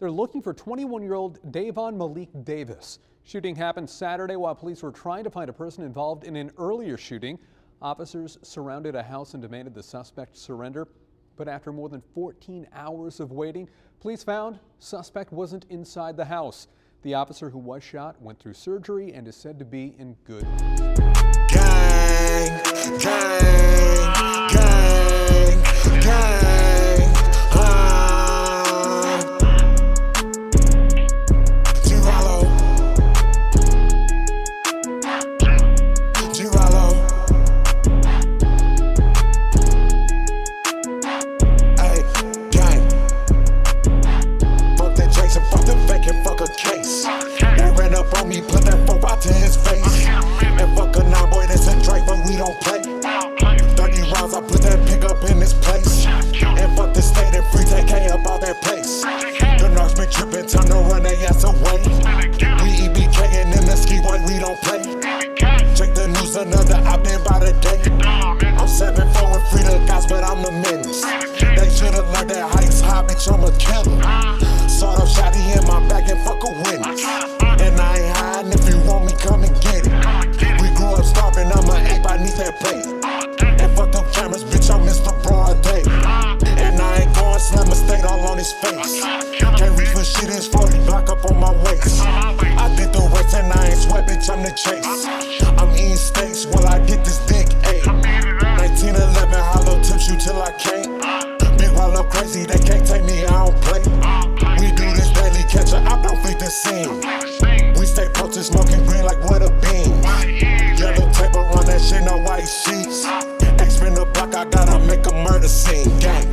They're looking for 21-year-old Davon Malik Davis. Shooting happened Saturday while police were trying to find a person involved in an earlier shooting. Officers surrounded a house and demanded the suspect surrender. But after more than 14 hours of waiting, police found suspect wasn't inside the house. The officer who was shot went through surgery and is said to be in good health. Gang, gang, gang, gang. Put that 4 out to his face. And fuck a 9 boy, that's a Drake, but we don't play. 30 rounds, I put that pick up in this place. And fuck the state and free take up all that place. The Narcs been tripping, time to run their ass away. We EBK and in the ski boy, we don't play. Check the news, another I've been by the day. I'm 7'4" and free the guys, but I'm the menace. They should've learned that heights high, bitch, I'm a killer. Sawed up shotty in my back and fuck a witness. And I ain't hiding, if you want me, come and get it. We grew up starving, I'm an ape, I need that plate. And fuck them cameras, bitch, I'm Mr. Broad Day. And I ain't going slam a state all on his face. Can't reach for shit, it's 40 block up on my waist. I did the race and I ain't sweat, bitch, I'm the chase. I'm eating steaks while I get this dick, ayy. 1911, hollow tips you till I can't. Big while I'm crazy, they can't take me, I don't play. We do this daily, catch a op, don't feed the scene. We stay posted, smoking green like what a bean. Yellow tape around that shit, no white sheets. X-Men the block, I gotta make a murder scene. Gang.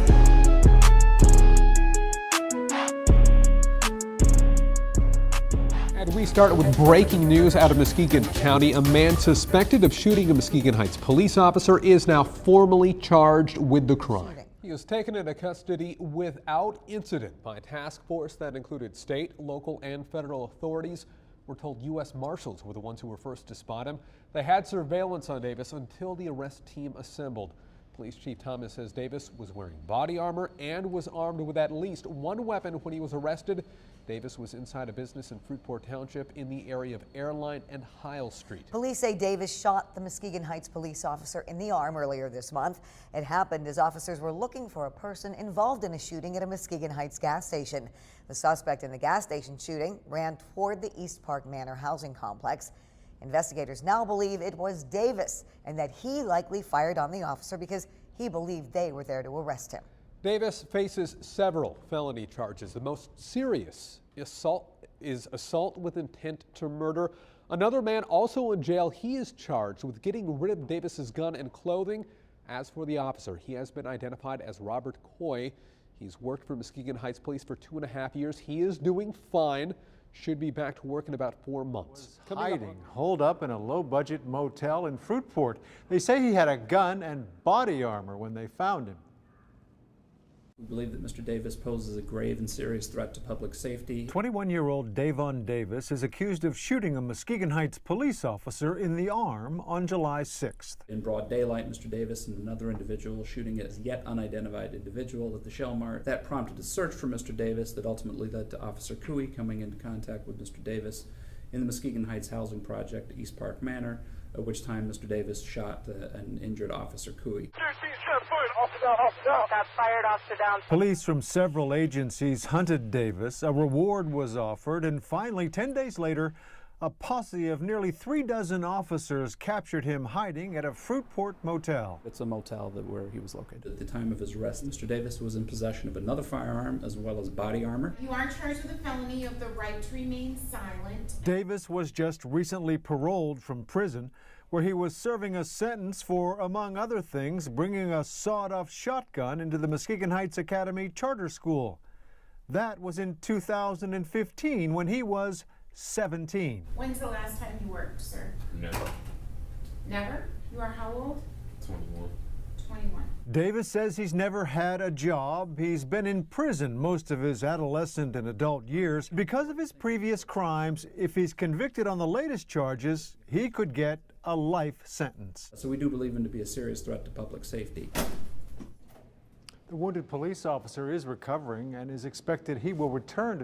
And we start with breaking news out of Muskegon County. A man suspected of shooting a Muskegon Heights police officer is now formally charged with the crime. He was taken into custody without incident by a task force that included state, local, and federal authorities. We're told U.S. Marshals were the ones who were first to spot him. They had surveillance on Davis until the arrest team assembled. Police Chief Thomas says Davis was wearing body armor and was armed with at least one weapon when he was arrested. Davis was inside a business in Fruitport Township in the area of Airline and Heil Street. Police say Davis shot the Muskegon Heights police officer in the arm earlier this month. It happened as officers were looking for a person involved in a shooting at a Muskegon Heights gas station. The suspect in the gas station shooting ran toward the East Park Manor housing complex. Investigators now believe it was Davis and that he likely fired on the officer because he believed they were there to arrest him. Davis faces several felony charges. The most serious is assault with intent to murder. Another man also in jail. He is charged with getting rid of Davis's gun and clothing. As for the officer, he has been identified as Robert Coy. He's worked for Muskegon Heights Police for 2.5 years. He is doing fine. Should be back to work in about 4 months. Hiding, holed up in a low-budget motel in Fruitport. They say he had a gun and body armor when they found him. We believe that Mr. Davis poses a grave and serious threat to public safety. 21-year-old Davon Davis is accused of shooting a Muskegon Heights police officer in the arm on July 6th. In broad daylight, Mr. Davis and another individual shooting a yet unidentified individual at the Shell Mart. That prompted a search for Mr. Davis that ultimately led to Officer Cooey coming into contact with Mr. Davis in the Muskegon Heights housing project at East Park Manor, at which time Mr. Davis shot an injured Officer Cooey. Police from several agencies hunted Davis. A reward was offered, and finally, 10 days later, a posse of nearly 3 dozen officers captured him hiding at a Fruitport motel. It's a motel where he was located. At the time of his arrest, Mr. Davis was in possession of another firearm as well as body armor. You are charged with a felony of the right to remain silent. Davis was just recently paroled from prison, where he was serving a sentence for, among other things, bringing a sawed-off shotgun into the Muskegon Heights Academy Charter School. That was in 2015 when he was 17. When's the last time you worked, sir? Never. Never? You are how old? 21. 21. Davis says he's never had a job. He's been in prison most of his adolescent and adult years because of his previous crimes. If he's convicted on the latest charges, he could get a life sentence. So we do believe him to be a serious threat to public safety. The wounded police officer is recovering and is expected he will return to